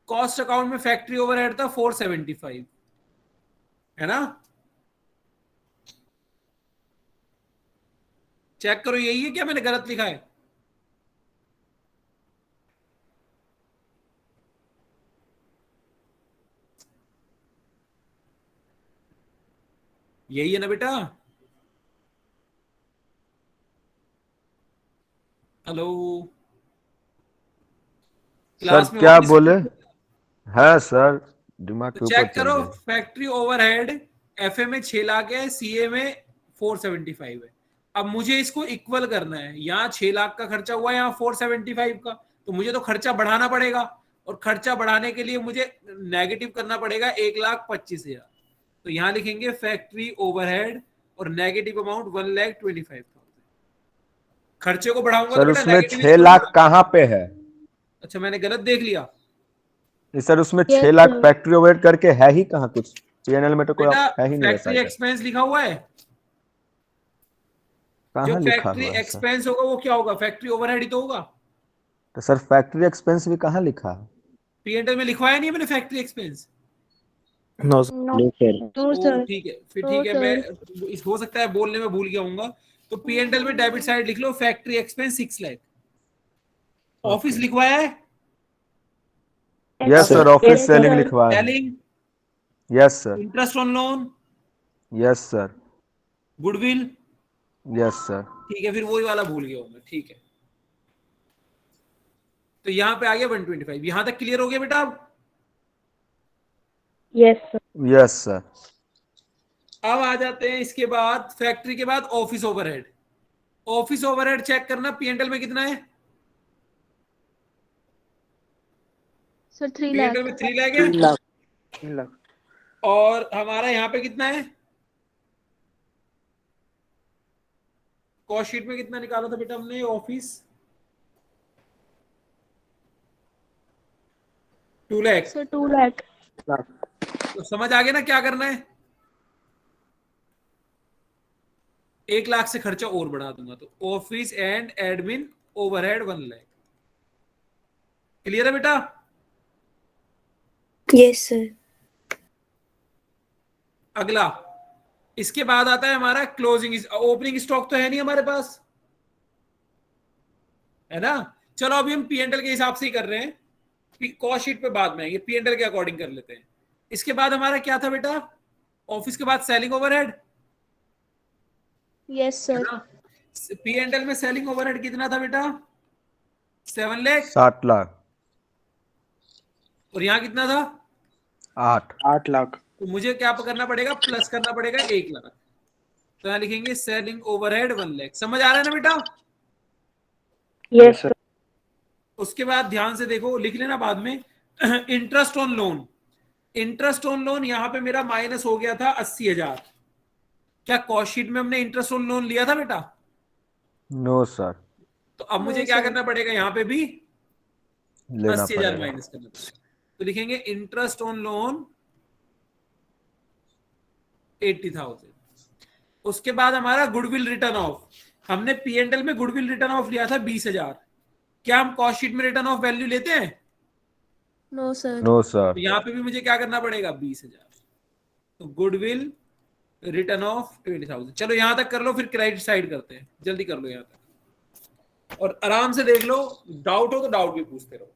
कॉस्ट अकाउंट में फैक्ट्री ओवरहेड था 475, है ना? चेक करो, यही है क्या, मैंने गलत लिखा है? यही है ना बेटा? हेलो, सर क्लास में क्या हो किसी बोले? को? है सर, दिमाग तो के ऊपर चेक चल करो, गया। फैक्ट्री ओवरहेड एफए में 6 लाख है, सीए में 475 है। अब मुझे इसको इक्वल करना है, यहाँ 6 लाख का खर्चा हुआ है, यहाँ 475 का, तो मुझे तो खर्चा बढ़ाना पड़ेगा, और खर्चा बढ़ाने के लिए मुझे नेगेटिव करना पड़ेगा 1,25,000। तो यहाँ लिखेंगे फैक्ट्री ओवरहेड और नेगेटिव अमाउंट 1,25,000। खर्चे को बढ़ाऊंगा तो सर बेटा उसमें नेगेटिव 6 लाख कहाँ पे है? अच्छा, मैंने गलत देख लिया नहीं सर, उसमें Yes, 6 lakh sir. Factory overhead करके है ही कहाँ कुछ? पीएनएल में तो कोई बेटा। है ही नहीं वैसा फैक्ट्री इधर। एक्सपेंस लिखा हुआ है, जो कहाँ लिखा फैक्ट्री हुआ है सर? एक्सपेंस होगा वो क्या होगा, फैक्ट्री ओवरहेड ही तो होगा। तो सर फैक्ट्री एक्सपेंस भी कहाँ लिखा है? पीएनएल में लिखवाया नहीं है मैंने factory expense. No sir. No, no ओ sir. ठीक है, फिर No, ठीक है, मैं sir. हो सकता है बोलने में भूल गया हूँ। तो पीएनएल में डेबिट साइड लिख लो फैक्ट्री एक्सपेंस 6 लाख। ऑफिस लिखवाया है, yes sir, Yes, office selling sir. लिखवा है। Selling, yes sir. Interest on loan, yes sir. Goodwill, yes sir. ठीक है, फिर वही वाला भूल गया हूँ मैं, ठीक है। तो यहाँ पे आ गया 125। यहां तक क्लियर हो गया बेटा? Yes, sir. Yes sir. अब आ जाते हैं इसके बाद, फैक्ट्री के बाद office overhead. Office overhead check करना पीएनएल में कितना है। Sir, 3 PNL lakh. में 3 लाख 3 है, लाख 3 लाख। और हमारा यहाँ पे कितना है, कॉस्ट शीट में कितना निकाला था बेटा हमने, office 2 lakh. Sir, 2 lakh. Lakh. तो समझ आ गया ना क्या करना है? 1 लाख से खर्चा और बढ़ा दूंगा, तो office and admin overhead 1 lakh. Clear है बेटा? Yes, sir. अगला, इसके बाद आता है हमारा क्लोजिंग। ओपनिंग स्टॉक तो है नहीं हमारे पास, है ना? चलो अभी हम पीएनएल के हिसाब से ही कर रहे हैं, कॉस्ट शीट पे बाद में आएंगे, पीएनएल के अकॉर्डिंग कर लेते हैं। इसके बाद हमारा क्या था बेटा, ऑफिस के बाद सेलिंग ओवरहेड, Yes, है sir. ना? पीएनएल में सेलिंग ओवरहेड कितना था बेटा, 7 लाख, 7 लाख। और यहाँ कितना था, 8। 8 लाख। तो मुझे क्या करना पड़ेगा, प्लस करना पड़ेगा 1 लाख। तो यहाँ लिखेंगे सेलिंग ओवरहेड 1 लाख। समझ आ रहा है ना बेटा? Yes, उसके बाद ध्यान से देखो, लिख लेना बाद में, interest on loan. Interest on loan यहाँ पे मेरा माइनस हो गया था 80,000। क्या कॉस्ट शीट में हमने इंटरेस्ट ऑन लोन लिया था बेटा? नो सर, तो अब मुझे No, क्या sir. करना पड़ेगा, यहाँ पे भी लेना 80,000 पड़ेगा। माइनस करना पड़ेगा। तो लिखेंगे इंटरेस्ट ऑन लोन 80,000। उसके बाद हमारा गुडविल रिटर्न ऑफ, हमने P&L में गुडविल रिटर्न ऑफ लिया था 20,000। क्या हम कॉस्ट शीट में रिटर्न ऑफ वैल्यू लेते हैं? No, sir. No sir. तो यहाँ पे भी मुझे क्या करना पड़ेगा, 20,000। तो गुडविल रिटर्न ऑफ 20,000। चलो यहां तक कर लो, फिर क्रेडिट साइड करते हैं, जल्दी कर लो यहां तक और आराम से देख लो। डाउट हो तो डाउट भी पूछते रहो।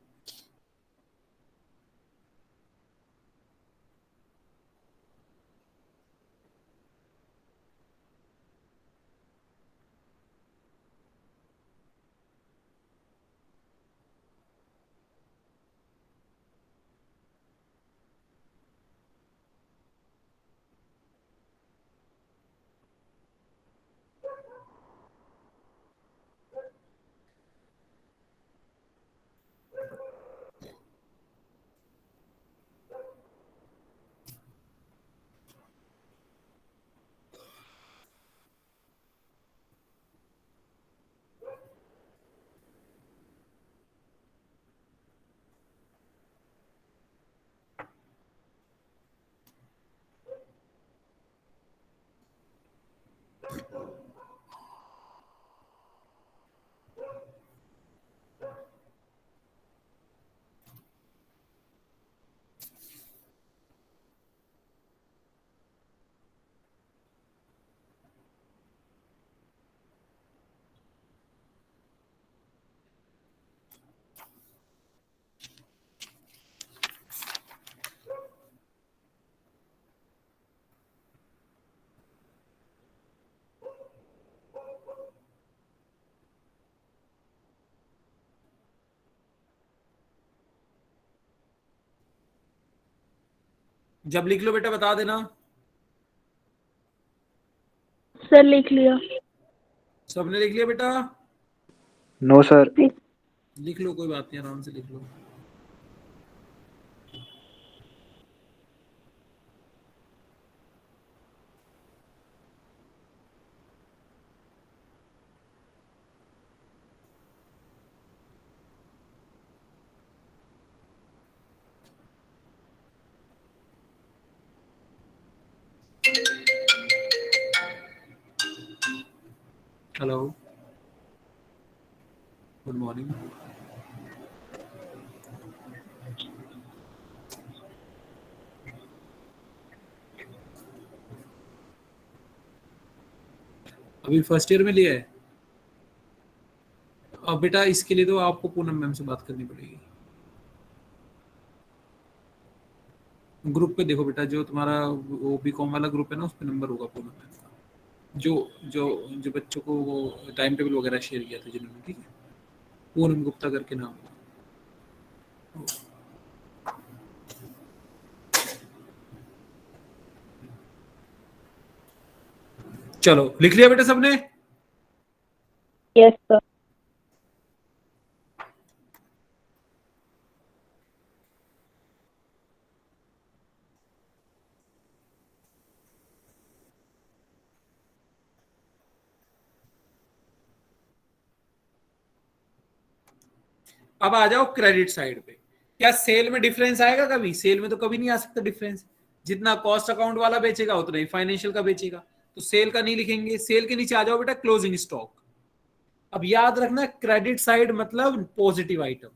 जब लिख लो बेटा बता देना। सर लिख लिया। सबने लिख लिया बेटा? No sir. लिख लो, कोई बात नहीं, आराम से लिख लो। Hello, good morning. अभी फर्स्ट ईयर में लिया है? अब बेटा इसके लिए तो आपको पूनम मैम से बात करनी पड़ेगी। ग्रुप पे देखो बेटा, जो तुम्हारा वो बीकॉम वाला ग्रुप है ना, उस पे नंबर होगा पूनम मैम का, जो जो जो बच्चों को वो टाइम टेबल वगैरह शेयर किया था जिन्होंने, ठीक है? पूनम गुप्ता करके नाम है। चलो लिख लिया बेटा सबने? Yes, sir. अब आ जाओ क्रेडिट साइड पे। क्या सेल में डिफरेंस आएगा कभी? सेल में तो कभी नहीं आ सकता डिफरेंस। जितना कॉस्ट अकाउंट वाला बेचेगा उतना ही फाइनेंशियल का बेचेगा, तो सेल का नहीं लिखेंगे। सेल के नीचे आ जाओ बेटा क्लोजिंग स्टॉक। अब याद रखना क्रेडिट साइड मतलब पॉजिटिव आइटम।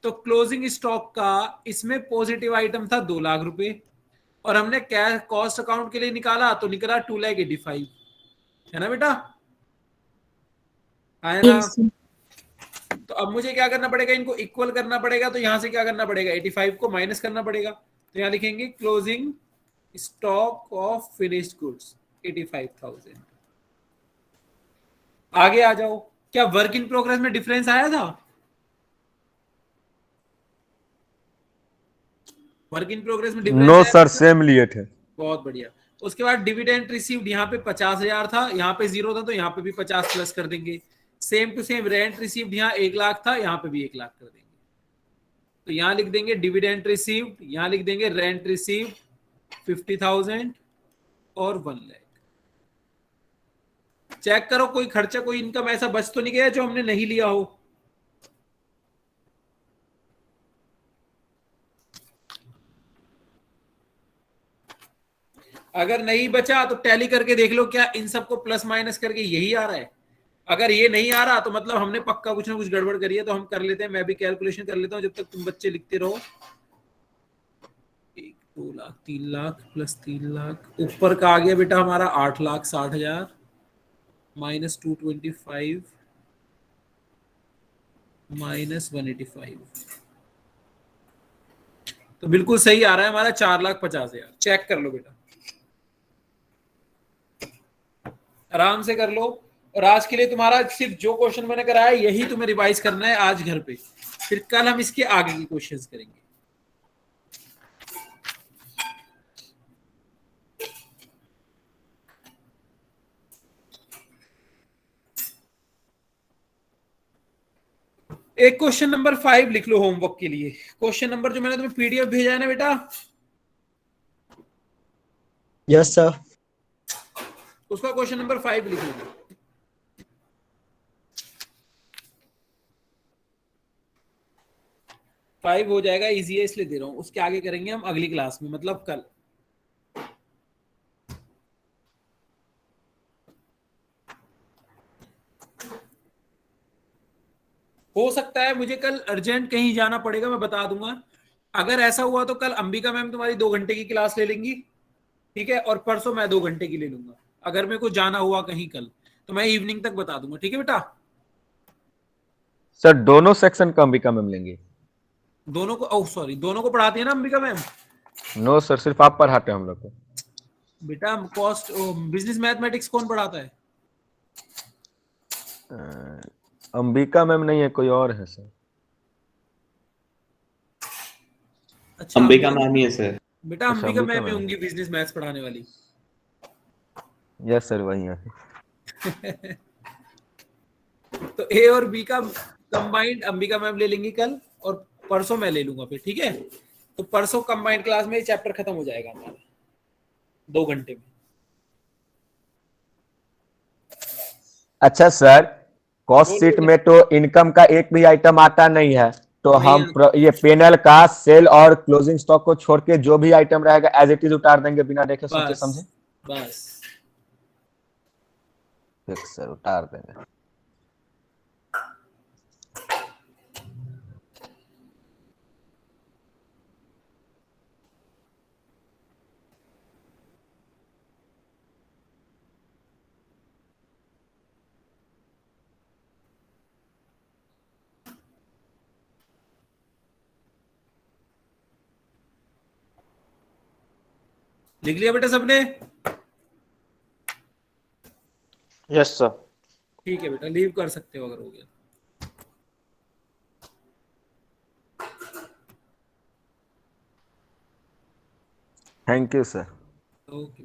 तो क्लोजिंग स्टॉक का इसमें पॉजिटिव आइटम था 2 लाख रुपए, और हमने कैश कॉस्ट अकाउंट के लिए निकाला तो निकला 2,85,000, है ना बेटा? आया ना? Yes, sir. तो अब मुझे क्या करना पड़ेगा, इनको इक्वल करना पड़ेगा। तो यहां से क्या करना पड़ेगा, 85 को माइनस करना पड़ेगा। तो यहां लिखेंगे closing stock of finished goods 85,000। आगे आ जाओ। क्या वर्क इन प्रोग्रेस में डिफरेंस आया था? वर्क इन प्रोग्रेस में डिफरेंस नो आया सर, था? सेम लिए थे। बहुत बढ़िया। उसके बाद डिविडेंड रिसीव्ड, यहाँ पे 50,000 था, यहाँ पे 0 था, तो यहाँ पे भी 50 प्लस कर देंगे। Same to same rent received, यहाँ 1 लाख था, यहाँ पे भी 1 लाख कर देंगे। तो यहां लिख देंगे डिविडेंड रिसीव्ड, यहां लिख देंगे रेंट रिसीव्ड 50,000 और 1 लाख। चेक करो कोई खर्चा कोई इनकम ऐसा बच तो नहीं गया जो हमने नहीं लिया हो। अगर नहीं बचा तो टैली करके देख लो क्या इन सबको प्लस माइनस करके यही आ रहा है। अगर ये नहीं आ रहा तो मतलब हमने पक्का कुछ ना कुछ गड़बड़ करी है। तो हम कर लेते हैं, मैं भी कैलकुलेशन कर लेता हूं जब तक तुम बच्चे लिखते रहो। 1 2 लाख 3 लाख प्लस 3 लाख, ऊपर का आ गया बेटा हमारा 8,60,000 माइनस 225 माइनस 185, तो बिल्कुल सही आ रहा है हमारा 4,50,000। चेक कर लो बेटा, आराम से कर लो। और आज के लिए तुम्हारा सिर्फ जो क्वेश्चन मैंने कराया यही तुम्हें रिवाइज करना है आज घर पे, फिर कल हम इसके आगे की क्वेश्चंस करेंगे। एक क्वेश्चन नंबर 5 लिख लो होमवर्क के लिए। क्वेश्चन नंबर जो मैंने तुम्हें पीडीएफ भेजा है ना बेटा, यस सर। उसका क्वेश्चन नंबर 5 लिख लो। 5 हो जाएगा, इजी है इसलिए दे रहा हूं। उसके आगे करेंगे हम अगली क्लास में, मतलब कल। हो सकता है मुझे कल अर्जेंट कहीं जाना पड़ेगा, मैं बता दूंगा। अगर ऐसा हुआ तो कल अंबिका मैम तुम्हारी 2 घंटे की क्लास ले लेंगी, ठीक है, और परसों मैं 2 घंटे की ले लूंगा। अगर मेरे को जाना हुआ कहीं कल तो मैं इवनिंग तक बता दूंगा, ठीक है बेटा। सर दोनों सेक्शन का अंबिका मैम लेंगे? दोनों को, ओह सॉरी, दोनों को पढ़ाती है ना अंबिका मैम? नो सर, सिर्फ आप पढ़ाते हैं हम लोग को। बेटा कॉस्ट बिजनेस मैथमेटिक्स कौन पढ़ाता है? अंबिका मैम नहीं है, कोई और है सर। अच्छा अंबिका मैम ही है सर। बेटा अच्छा, अंबिका अंबिका मैम ही मैम। होंगी बिजनेस मैथ्स पढ़ाने वाली। यस सर, वही है। तो ए और बी का कंबाइंड अंबिका मैम ले लेंगी कल, और परसों मैं ले लूंगा फिर, ठीक है। तो परसों कंबाइंड क्लास में चैप्टर खत्म हो जाएगा हमारा 2 घंटे में। अच्छा सर, कॉस्ट बोलो शीट बेटा। में तो इनकम का एक भी आइटम आता नहीं है, तो नहीं हम आता। ये पेनल का सेल और क्लोजिंग स्टॉक को छोड़ के जो भी आइटम रहेगा एज इट इज उतार देंगे बिना देखे सोचे बस समझे। बस। ठीक सर, उतार देंगे। लिख लिया बेटा सबने? Yes sir. ठीक है बेटा, लीव कर सकते हो अगर हो गया। Thank you sir. ओके।